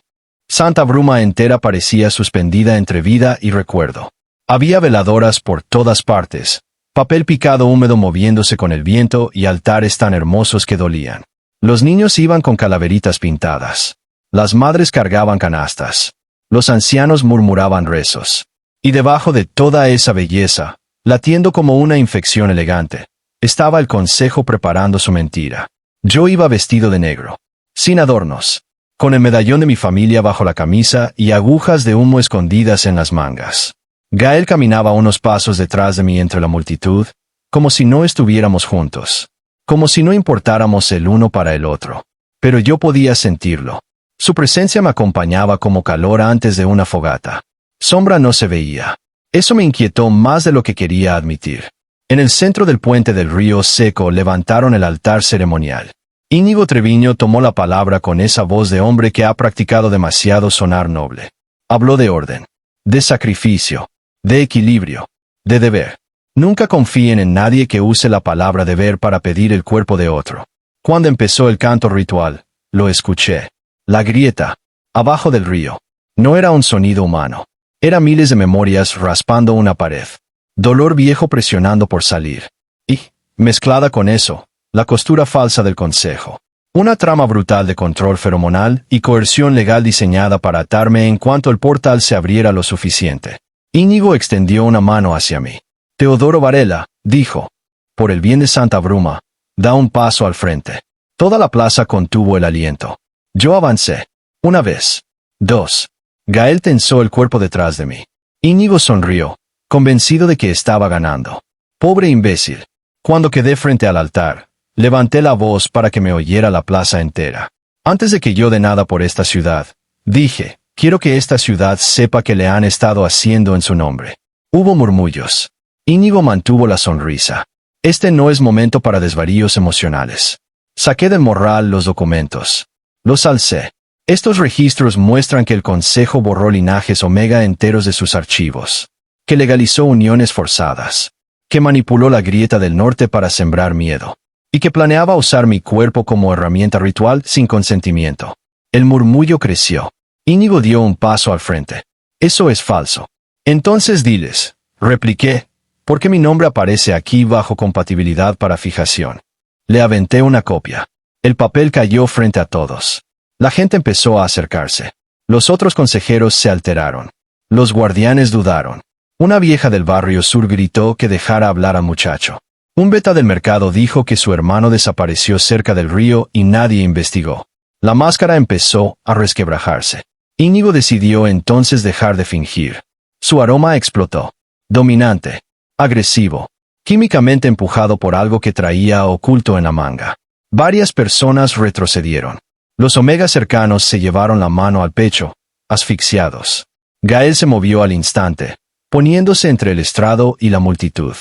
Santa Bruma entera parecía suspendida entre vida y recuerdo. Había veladoras por todas partes, papel picado húmedo moviéndose con el viento y altares tan hermosos que dolían. Los niños iban con calaveritas pintadas. Las madres cargaban canastas. Los ancianos murmuraban rezos. Y debajo de toda esa belleza, latiendo como una infección elegante, estaba el consejo preparando su mentira. Yo iba vestido de negro, sin adornos, con el medallón de mi familia bajo la camisa y agujas de humo escondidas en las mangas. Gael caminaba unos pasos detrás de mí entre la multitud, como si no estuviéramos juntos, como si no importáramos el uno para el otro. Pero yo podía sentirlo. Su presencia me acompañaba como calor antes de una fogata. Sombra no se veía. Eso me inquietó más de lo que quería admitir. En el centro del puente del río seco levantaron el altar ceremonial. Íñigo Treviño tomó la palabra con esa voz de hombre que ha practicado demasiado sonar noble. Habló de orden, de sacrificio, de equilibrio, de deber. Nunca confíen en nadie que use la palabra deber para pedir el cuerpo de otro. Cuando empezó el canto ritual, lo escuché. La grieta, abajo del río, no era un sonido humano. Era miles de memorias raspando una pared. Dolor viejo presionando por salir. Y, mezclada con eso, la costura falsa del consejo. Una trama brutal de control feromonal y coerción legal diseñada para atarme en cuanto el portal se abriera lo suficiente. Íñigo extendió una mano hacia mí. Teodoro Varela, dijo, por el bien de Santa Bruma, da un paso al frente. Toda la plaza contuvo el aliento. Yo avancé. Una vez. Dos. Gael tensó el cuerpo detrás de mí. Íñigo sonrió, convencido de que estaba ganando. Pobre imbécil. Cuando quedé frente al altar, levanté la voz para que me oyera la plaza entera. Antes de que yo dé nada por esta ciudad, dije, quiero que esta ciudad sepa que le han estado haciendo en su nombre. Hubo murmullos. Íñigo mantuvo la sonrisa. Este no es momento para desvaríos emocionales. Saqué del morral los documentos. Los alcé. Estos registros muestran que el Consejo borró linajes Omega enteros de sus archivos, que legalizó uniones forzadas, que manipuló la grieta del norte para sembrar miedo, y que planeaba usar mi cuerpo como herramienta ritual sin consentimiento. El murmullo creció. Íñigo dio un paso al frente. Eso es falso. Entonces diles, repliqué, ¿por qué mi nombre aparece aquí bajo compatibilidad para fijación? Le aventé una copia. El papel cayó frente a todos. La gente empezó a acercarse. Los otros consejeros se alteraron. Los guardianes dudaron. Una vieja del barrio sur gritó que dejara hablar al muchacho. Un beta del mercado dijo que su hermano desapareció cerca del río y nadie investigó. La máscara empezó a resquebrajarse. Íñigo decidió entonces dejar de fingir. Su aroma explotó. Dominante. Agresivo. Químicamente empujado por algo que traía oculto en la manga. Varias personas retrocedieron. Los Omegas cercanos se llevaron la mano al pecho, asfixiados. Gael se movió al instante, poniéndose entre el estrado y la multitud.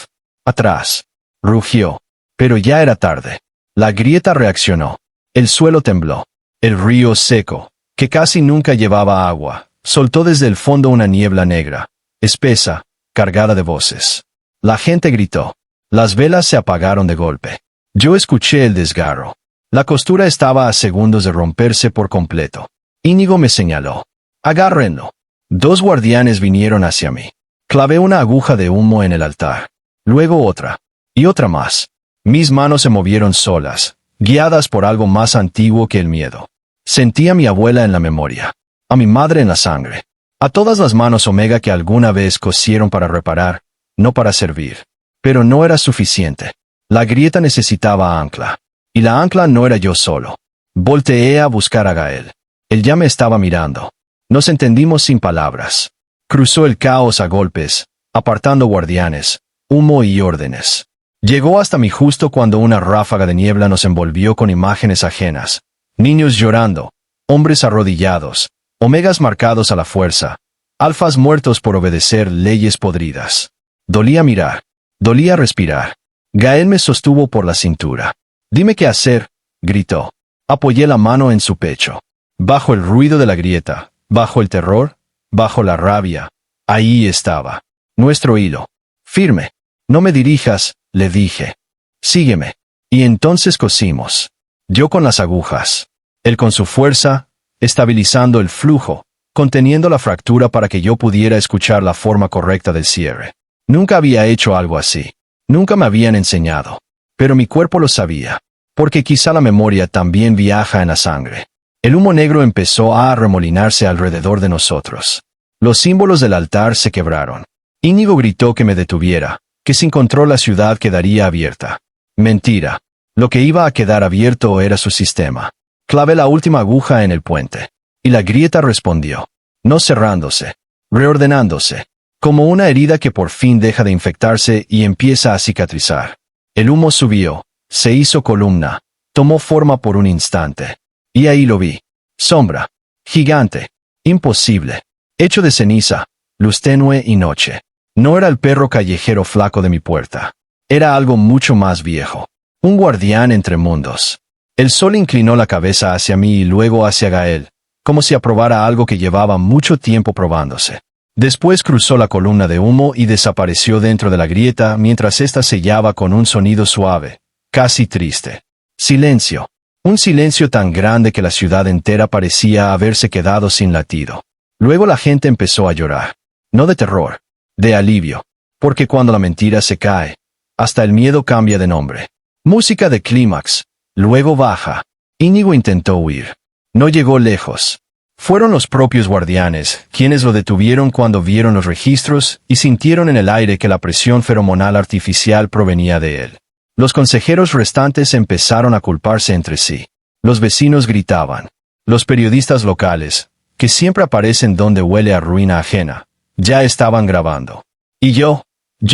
Atrás. Rugió. Pero ya era tarde. La grieta reaccionó. El suelo tembló. El río seco, que casi nunca llevaba agua, soltó desde el fondo una niebla negra, espesa, cargada de voces. La gente gritó. Las velas se apagaron de golpe. Yo escuché el desgarro. La costura estaba a segundos de romperse por completo. Íñigo me señaló. Agárrenlo. Dos guardianes vinieron hacia mí. Clavé una aguja de humo en el altar. Luego otra. Y otra más. Mis manos se movieron solas, guiadas por algo más antiguo que el miedo. Sentí a mi abuela en la memoria. A mi madre en la sangre. A todas las manos Omega que alguna vez cosieron para reparar, no para servir. Pero no era suficiente. La grieta necesitaba ancla. Y la ancla no era yo solo. Volteé a buscar a Gael. Él ya me estaba mirando. Nos entendimos sin palabras. Cruzó el caos a golpes, apartando guardianes, humo y órdenes. Llegó hasta mí justo cuando una ráfaga de niebla nos envolvió con imágenes ajenas. Niños llorando, hombres arrodillados, Omegas marcados a la fuerza, alfas muertos por obedecer leyes podridas. Dolía mirar. Dolía respirar. Gael me sostuvo por la cintura. Dime qué hacer, gritó. Apoyé la mano en su pecho. Bajo el ruido de la grieta, bajo el terror, bajo la rabia, ahí estaba. Nuestro hilo. Firme. No me dirijas, le dije. Sígueme. Y entonces cosimos. Yo con las agujas. Él con su fuerza, estabilizando el flujo, conteniendo la fractura para que yo pudiera escuchar la forma correcta del cierre. Nunca había hecho algo así. Nunca me habían enseñado. Pero mi cuerpo lo sabía, porque quizá la memoria también viaja en la sangre. El humo negro empezó a arremolinarse alrededor de nosotros. Los símbolos del altar se quebraron. Íñigo gritó que me detuviera, que sin control la ciudad quedaría abierta. Mentira. Lo que iba a quedar abierto era su sistema. Clavé la última aguja en el puente. Y la grieta respondió. No cerrándose. Reordenándose. Como una herida que por fin deja de infectarse y empieza a cicatrizar. El humo subió, se hizo columna, tomó forma por un instante. Y ahí lo vi. Sombra. Gigante. Imposible. Hecho de ceniza, luz tenue y noche. No era el perro callejero flaco de mi puerta. Era algo mucho más viejo. Un guardián entre mundos. El sol inclinó la cabeza hacia mí y luego hacia Gael, como si aprobara algo que llevaba mucho tiempo probándose. Después cruzó la columna de humo y desapareció dentro de la grieta mientras ésta sellaba con un sonido suave, casi triste. Silencio. Un silencio tan grande que la ciudad entera parecía haberse quedado sin latido. Luego la gente empezó a llorar. No de terror, de alivio. Porque cuando la mentira se cae, hasta el miedo cambia de nombre. Música de clímax. Luego baja. Íñigo intentó huir. No llegó lejos. Fueron los propios guardianes quienes lo detuvieron cuando vieron los registros y sintieron en el aire que la presión feromonal artificial provenía de él. Los consejeros restantes empezaron a culparse entre sí. Los vecinos gritaban. Los periodistas locales, que siempre aparecen donde huele a ruina ajena, ya estaban grabando. Y yo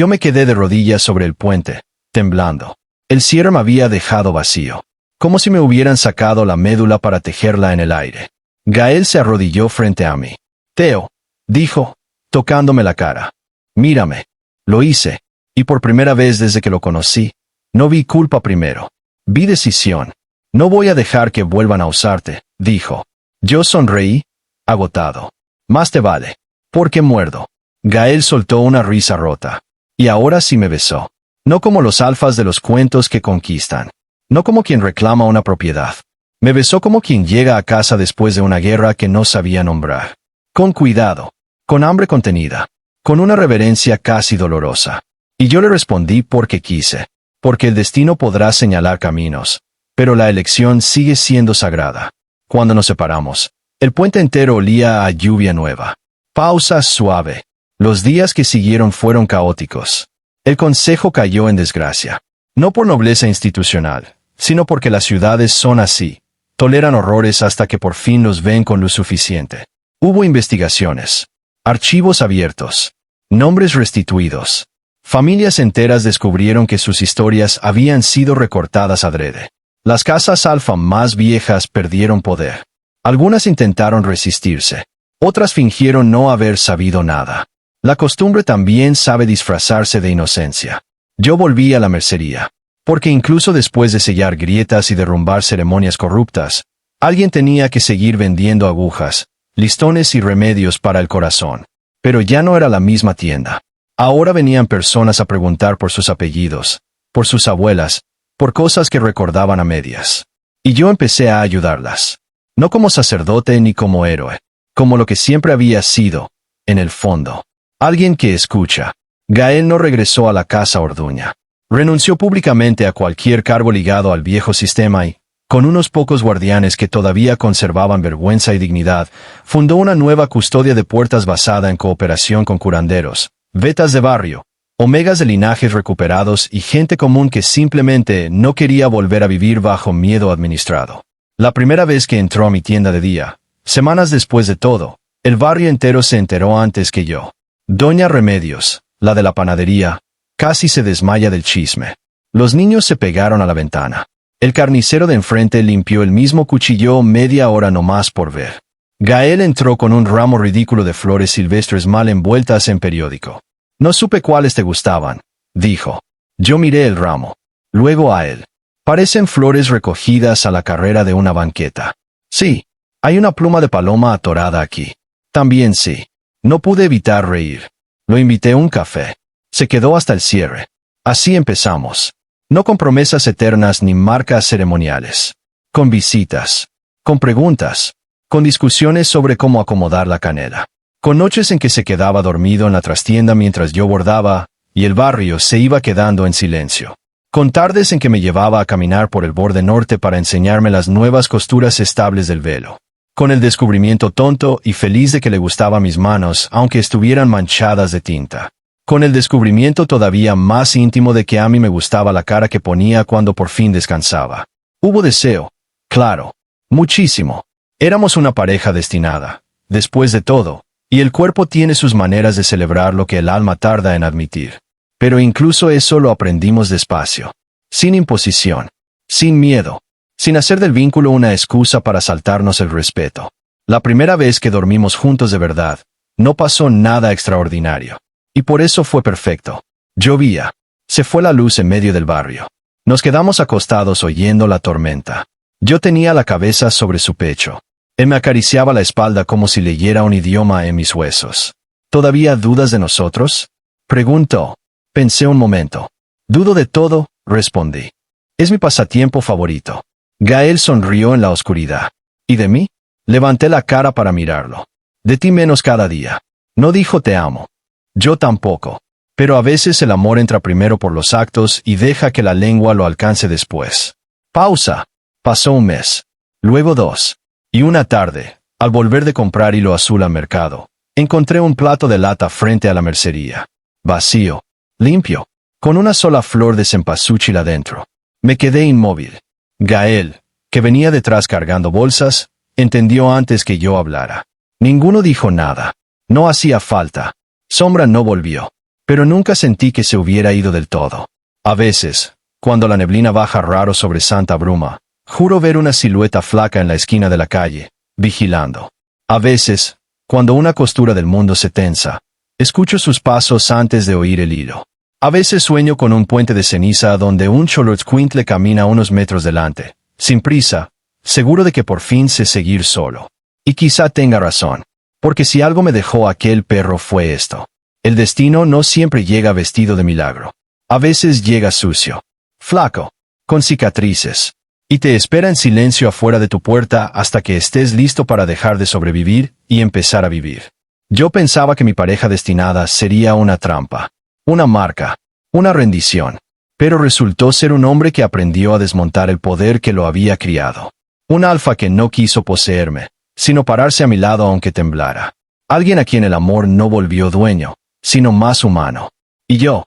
me quedé de rodillas sobre el puente, temblando. El cierre me había dejado vacío, como si me hubieran sacado la médula para tejerla en el aire. Gael se arrodilló frente a mí. Theo, dijo, tocándome la cara. Mírame. Lo hice, y por primera vez desde que lo conocí, no vi culpa primero. Vi decisión. No voy a dejar que vuelvan a usarte, dijo. Yo sonreí, agotado. Más te vale. Porque muerdo. Gael soltó una risa rota. Y ahora sí me besó. No como los alfas de los cuentos que conquistan. No como quien reclama una propiedad. Me besó como quien llega a casa después de una guerra que no sabía nombrar. Con cuidado. Con hambre contenida. Con una reverencia casi dolorosa. Y yo le respondí porque quise. Porque el destino podrá señalar caminos. Pero la elección sigue siendo sagrada. Cuando nos separamos, el puente entero olía a lluvia nueva. Pausa suave. Los días que siguieron fueron caóticos. El consejo cayó en desgracia. No por nobleza institucional, sino porque las ciudades son así. Toleran horrores hasta que por fin los ven con luz suficiente. Hubo investigaciones. Archivos abiertos. Nombres restituidos. Familias enteras descubrieron que sus historias habían sido recortadas adrede. Las casas alfa más viejas perdieron poder. Algunas intentaron resistirse. Otras fingieron no haber sabido nada. La costumbre también sabe disfrazarse de inocencia. Yo volví a la mercería. Porque incluso después de sellar grietas y derrumbar ceremonias corruptas, alguien tenía que seguir vendiendo agujas, listones y remedios para el corazón. Pero ya no era la misma tienda. Ahora venían personas a preguntar por sus apellidos, por sus abuelas, por cosas que recordaban a medias. Y yo empecé a ayudarlas. No como sacerdote ni como héroe, como lo que siempre había sido, en el fondo. Alguien que escucha. Gael no regresó a la casa Orduña. Renunció públicamente a cualquier cargo ligado al viejo sistema y, con unos pocos guardianes que todavía conservaban vergüenza y dignidad, fundó una nueva custodia de puertas basada en cooperación con curanderos, vetas de barrio, omegas de linajes recuperados y gente común que simplemente no quería volver a vivir bajo miedo administrado. La primera vez que entró a mi tienda de día, semanas después de todo, el barrio entero se enteró antes que yo. Doña Remedios, la de la panadería, casi se desmaya del chisme. Los niños se pegaron a la ventana. El carnicero de enfrente limpió el mismo cuchillo media hora nomás por ver. Gael entró con un ramo ridículo de flores silvestres mal envueltas en periódico. No supe cuáles te gustaban, dijo. Yo miré el ramo. Luego a él. Parecen flores recogidas a la carrera de una banqueta. Sí, hay una pluma de paloma atorada aquí. También sí. No pude evitar reír. Lo invité a un café. Se quedó hasta el cierre. Así empezamos. No con promesas eternas ni marcas ceremoniales. Con visitas. Con preguntas. Con discusiones sobre cómo acomodar la canela. Con noches en que se quedaba dormido en la trastienda mientras yo bordaba, y el barrio se iba quedando en silencio. Con tardes en que me llevaba a caminar por el borde norte para enseñarme las nuevas costuras estables del velo. Con el descubrimiento tonto y feliz de que le gustaban mis manos aunque estuvieran manchadas de tinta. Con el descubrimiento todavía más íntimo de que a mí me gustaba la cara que ponía cuando por fin descansaba. Hubo deseo. Claro. Muchísimo. Éramos una pareja destinada. Después de todo. Y el cuerpo tiene sus maneras de celebrar lo que el alma tarda en admitir. Pero incluso eso lo aprendimos despacio. Sin imposición. Sin miedo. Sin hacer del vínculo una excusa para saltarnos el respeto. La primera vez que dormimos juntos de verdad, no pasó nada extraordinario. Y por eso fue perfecto. Llovía. Se fue la luz en medio del barrio. Nos quedamos acostados oyendo la tormenta. Yo tenía la cabeza sobre su pecho. Él me acariciaba la espalda como si leyera un idioma en mis huesos. ¿Todavía dudas de nosotros? Preguntó. Pensé un momento. Dudo de todo, respondí. Es mi pasatiempo favorito. Gael sonrió en la oscuridad. ¿Y de mí? Levanté la cara para mirarlo. De ti menos cada día. No dijo te amo. Yo tampoco. Pero a veces el amor entra primero por los actos y deja que la lengua lo alcance después. Pausa. Pasó un mes. Luego 2. Y una tarde, al volver de comprar hilo azul al mercado, encontré un plato de lata frente a la mercería. Vacío. Limpio. Con una sola flor de cempasúchil adentro. Me quedé inmóvil. Gael, que venía detrás cargando bolsas, entendió antes que yo hablara. Ninguno dijo nada. No hacía falta. Sombra no volvió. Pero nunca sentí que se hubiera ido del todo. A veces, cuando la neblina baja raro sobre Santa Bruma, juro ver una silueta flaca en la esquina de la calle, vigilando. A veces, cuando una costura del mundo se tensa, escucho sus pasos antes de oír el hilo. A veces sueño con un puente de ceniza donde un Xoloitzcuintle camina unos metros delante, sin prisa, seguro de que por fin sé seguir solo. Y quizá tenga razón, porque si algo me dejó aquel perro fue esto. El destino no siempre llega vestido de milagro. A veces llega sucio, flaco, con cicatrices, y te espera en silencio afuera de tu puerta hasta que estés listo para dejar de sobrevivir y empezar a vivir. Yo pensaba que mi pareja destinada sería una trampa, una marca, una rendición, pero resultó ser un hombre que aprendió a desmontar el poder que lo había criado. Un alfa que no quiso poseerme, sino pararse a mi lado aunque temblara. Alguien a quien el amor no volvió dueño, sino más humano. Y yo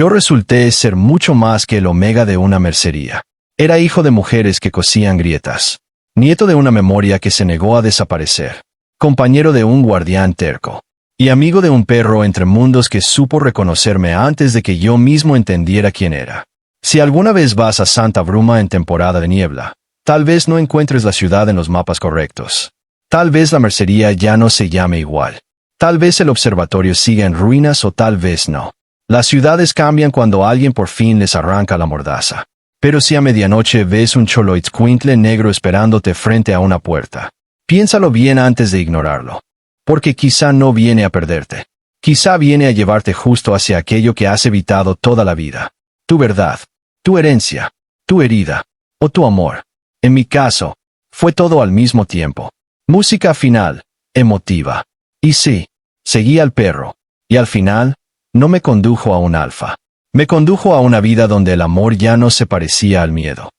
resulté ser mucho más que el omega de una mercería. Era hijo de mujeres que cosían grietas. Nieto de una memoria que se negó a desaparecer. Compañero de un guardián terco. Y amigo de un perro entre mundos que supo reconocerme antes de que yo mismo entendiera quién era. Si alguna vez vas a Santa Bruma en temporada de niebla, tal vez no encuentres la ciudad en los mapas correctos. Tal vez la mercería ya no se llame igual. Tal vez el observatorio siga en ruinas o tal vez no. Las ciudades cambian cuando alguien por fin les arranca la mordaza. Pero si a medianoche ves un Xoloitzcuintle negro esperándote frente a una puerta, piénsalo bien antes de ignorarlo. Porque quizá no viene a perderte. Quizá viene a llevarte justo hacia aquello que has evitado toda la vida. Tu verdad, tu herencia, tu herida, o tu amor. En mi caso, fue todo al mismo tiempo. Música final, emotiva. Y sí, seguí al perro, y al final, no me condujo a un alfa. Me condujo a una vida donde el amor ya no se parecía al miedo.